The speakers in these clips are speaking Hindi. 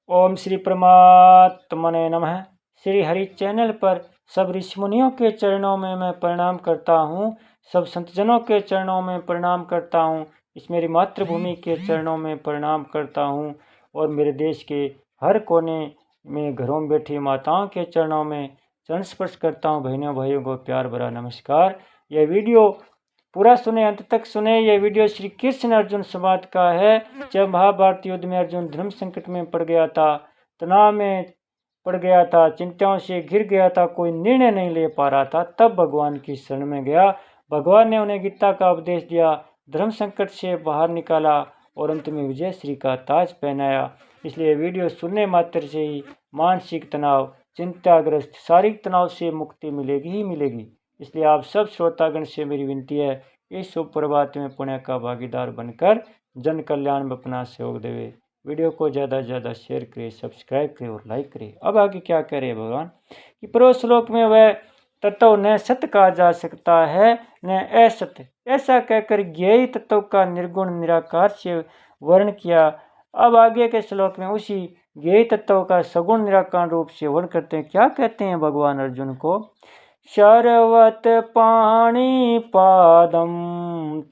ओम श्री परमात्मने नमः। श्री हरि चैनल पर सब ऋषि मुनियों के चरणों में मैं प्रणाम करता हूँ। सब संतजनों के चरणों में प्रणाम करता हूँ। इस मेरी मातृभूमि के चरणों में प्रणाम करता हूँ और मेरे देश के हर कोने में घरों में बैठी माताओं के चरणों में चरण स्पर्श करता हूँ। बहनों भाइयों को प्यार भरा नमस्कार। यह वीडियो पूरा सुने, अंत तक सुने। यह वीडियो श्री कृष्ण अर्जुन संवाद का है। जब महाभारत युद्ध में अर्जुन धर्म संकट में पड़ गया था, तनाव में पड़ गया था, चिंताओं से घिर गया था, कोई निर्णय नहीं ले पा रहा था, तब भगवान की शरण में गया। भगवान ने उन्हें गीता का उपदेश दिया, धर्म संकट से बाहर निकाला और अंत में विजय श्री का ताज पहनाया। इसलिए वीडियो सुनने मात्र से ही मानसिक तनाव, चिंताग्रस्त, शारीरिक तनाव से मुक्ति मिलेगी ही मिलेगी। इसलिए आप सब श्रोतागण से मेरी विनती है, इस शुभ प्रभात में पुण्य का भागीदार बनकर जन कल्याण में अपना सहयोग देवे। वीडियो को ज़्यादा से ज़्यादा शेयर करें, सब्सक्राइब करें और लाइक करें। अब आगे क्या कह रहे हैं भगवान कि पूर्व श्लोक में वह तत्व न सत्य कहा जा सकता है न असत्य, ऐसा कहकर ज्ञेय तत्व का निर्गुण निराकार से वर्ण किया। अब आगे के श्लोक में उसी ज्ञेय तत्व का सगुण निराकार रूप से वर्ण करते हैं। क्या कहते हैं भगवान अर्जुन को? शरवत पाणिपादं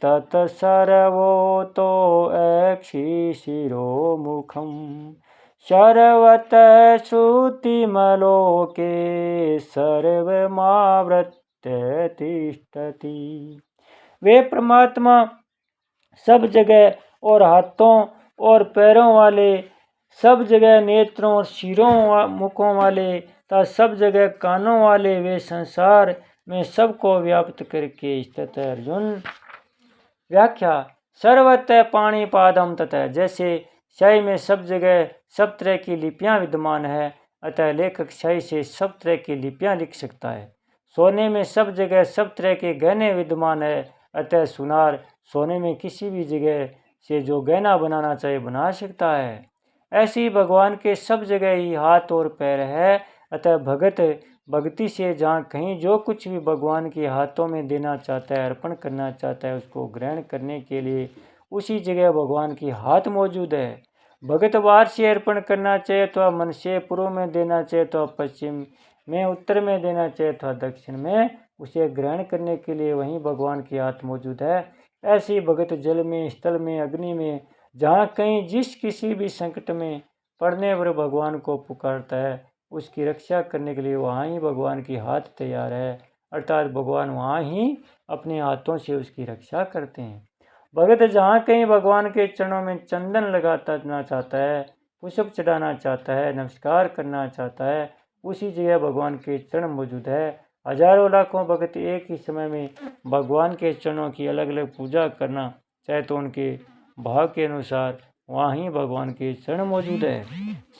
तत्सर्वतो अक्षिशिरोमुखं शरवत श्रुतिमलोके सर्वमावृत्य तिष्ठति। वे परमात्मा सब जगह और हाथों और पैरों वाले, सब जगह नेत्रों और सिरों मुखों वाले तथा सब जगह कानों वाले, वे संसार में सबको व्याप्त करके स्थित है। अर्जुन व्याख्या: सर्वत्र पाणिपादम तथा, जैसे शाही में सब जगह सब तरह की लिपियां विद्यमान है, अतः लेखक शाही से सब तरह की लिपियां लिख सकता है। सोने में सब जगह सब तरह के गहने विद्यमान है, अतः सुनार सोने में किसी भी जगह से जो गहना बनाना चाहे बना सकता है। ऐसे ही भगवान के सब जगह ही हाथ और पैर है, अतः भगत भक्ति से जहाँ कहीं जो कुछ भी भगवान के हाथों में देना चाहता है, अर्पण करना चाहता है, उसको ग्रहण करने के लिए उसी जगह भगवान के हाथ मौजूद है। भगत बाहर से अर्पण करना चाहे तो मन से, पूर्व में देना चाहे तो पश्चिम में, उत्तर में देना चाहे तो दक्षिण में, उसे ग्रहण करने के लिए वहीं भगवान के हाथ मौजूद है। ऐसे ही भगत जल में, स्थल में, अग्नि में, जहाँ कहीं जिस किसी भी संकट में पड़ने पर भगवान को पुकारता है, उसकी रक्षा करने के लिए वहाँ ही भगवान की हाथ तैयार है, अर्थात भगवान वहाँ ही अपने हाथों से उसकी रक्षा करते हैं। भगत जहाँ कहीं भगवान के चरणों में चंदन लगाना चाहता है, पुष्प चढ़ाना चाहता है, नमस्कार करना चाहता है, उसी जगह भगवान के चरण मौजूद है। हजारों लाखों भक्त एक ही समय में भगवान के चरणों की अलग अलग पूजा करना चाहे तो उनके भाव के अनुसार वहाँ ही भगवान के चरण मौजूद है।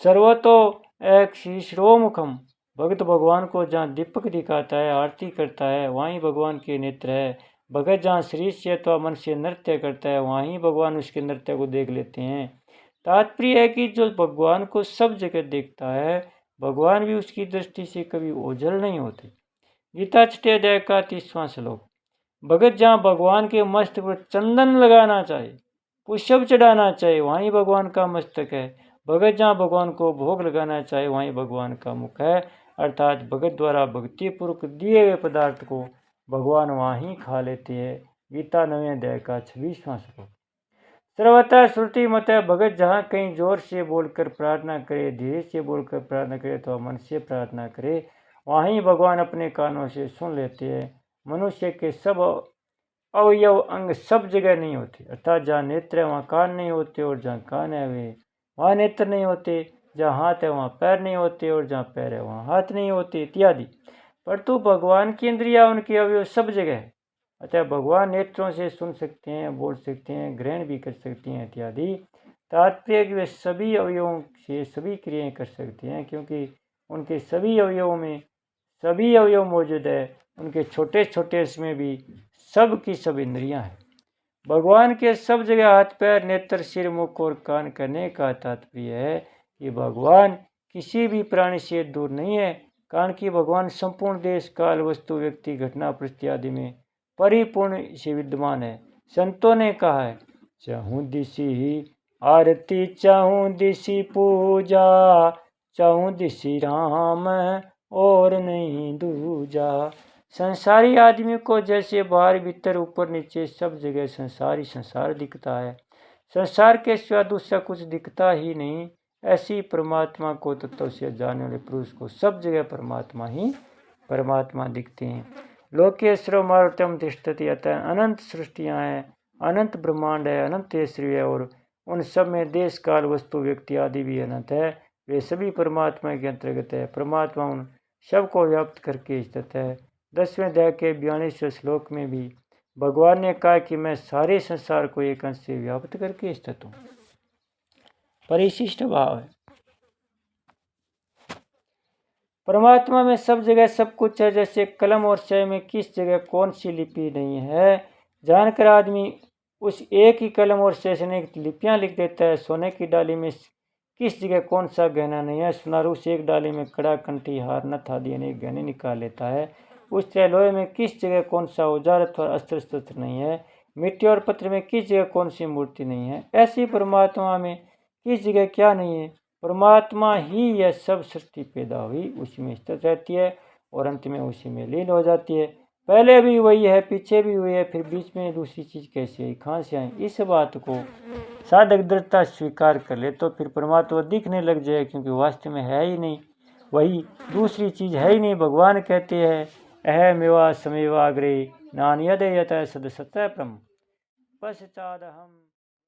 सर्वतो अक्षिशिरोमुखम, भगत भगवान को जहाँ दीपक दिखाता है, आरती करता है, वहाँ ही भगवान के नेत्र है। भगत जहाँ शरीर से अथवा मन से नृत्य करता है, वहाँ ही भगवान उसके नृत्य को देख लेते हैं। तात्पर्य है कि जो भगवान को सब जगह देखता है, भगवान भी उसकी दृष्टि से कभी ओझल नहीं होते। गीता 6 अध्याय का 30वां श्लोक। भगत जहाँ भगवान के मस्तक पर चंदन लगाना चाहे, पुष्प चढ़ाना चाहे, वहीं भगवान का मस्तक है। भगत जहाँ भगवान को भोग लगाना चाहे, वहीं भगवान का मुख है, अर्थात भगत द्वारा भक्तिपूर्वक दिए हुए पदार्थ को भगवान वहाँ ही खा लेते हैं। गीता 9 अध्याय का 26वां श्लोक। सर्वथा श्रुति मत है, भगत जहाँ कहीं जोर से बोलकर प्रार्थना करे, धीरे से बोलकर प्रार्थना करे तो मन से प्रार्थना करे, वहाँ ही भगवान अपने कानों से सुन लेते हैं। मनुष्य के सब अवयव अंग सब जगह नहीं होते, अर्थात जहाँ नेत्र है वहाँ कान नहीं होते, और जहाँ कान है वे वहाँ नेत्र नहीं होते, जहाँ हाथ है वहाँ पैर नहीं होते, और जहाँ पैर है वहाँ हाथ नहीं होते इत्यादि। परंतु भगवान की इंद्रिया, उनके अवयव सब जगह है, अतः भगवान नेत्रों से सुन सकते हैं, बोल सकते हैं, ग्रहण भी कर सकते हैं इत्यादि। तात्पर्य कि वे सभी अवयवों से सभी क्रियाएं कर सकते हैं, क्योंकि उनके सभी अवयवों में सभी अवयव मौजूद है। उनके छोटे छोटे इसमें भी सब की सब इंद्रियां हैं। भगवान के सब जगह हाथ, पैर, नेत्र, सिर, मुख और कान करने का तात्पर्य है कि भगवान किसी भी प्राणी से दूर नहीं है, कारण कि भगवान संपूर्ण देश, काल, वस्तु, व्यक्ति, घटना, परिस्थिति आदि में परिपूर्ण से विद्यमान है। संतों ने कहा है, चहुँ दिशि आरती चाहूँ दिशि पूजा, चाहूँ दिशि राम और नहीं दूजा। संसारी आदमी को जैसे बाहर भीतर ऊपर नीचे सब जगह संसार ही संसार दिखता है, संसार के सिवा दूसरा कुछ दिखता ही नहीं, ऐसी परमात्मा को तत्व से जानने वाले पुरुष को सब जगह परमात्मा ही परमात्मा दिखते हैं। लोकेश्वरो मारुतम तिष्ठति, अतः अनंत सृष्टियाँ हैं, अनंत ब्रह्मांड है, अनंत ऐश्वर्य है, और उन सब में देश काल वस्तु व्यक्ति आदि भी अनंत है, वे सभी परमात्मा के अंतर्गत है। परमात्मा उन सबको व्याप्त करके स्थित है। 10वें अध्याय के 42वें श्लोक में भी भगवान ने कहा कि मैं सारे संसार को एक अंश से व्याप्त करके स्थित हूँ। परिशिष्ट भाव है। परमात्मा में सब जगह सब कुछ है, जैसे कलम और स्याही में किस जगह कौन सी लिपि नहीं है, जानकर आदमी उस एक ही कलम और स्याही से अनेक लिपियाँ लिख देता है। सोने की डाली में किस जगह कौन सा गहना नहीं है, सुनारू से एक डाली में कड़ा कंठी हार नथ आदि अनेक गहने निकाल लेता है। उस तरह लोहे में किस जगह कौन सा औजार अथवा अस्त्र शस्त्र नहीं है, मिट्टी और पत्थर में किस जगह कौन सी मूर्ति नहीं है, ऐसी परमात्मा में किस जगह क्या नहीं है। परमात्मा ही यह सब सृष्टि पैदा हुई, उसी में स्थित रहती है और अंत में उसी में लीन हो जाती है। पहले भी वही है, पीछे भी हुई है, फिर बीच में दूसरी चीज़ कैसे आई, कहाँ से आई। इस बात को साधक दृढ़ता स्वीकार कर ले तो फिर परमात्मा दिखने लग जाए, क्योंकि वास्तव में है ही नहीं, वही दूसरी चीज़ है ही नहीं। भगवान कहते हैं अहमेवा समेवा अग्रे नान्यदयत सद सत्य ब्रह्म पश्चादहम्।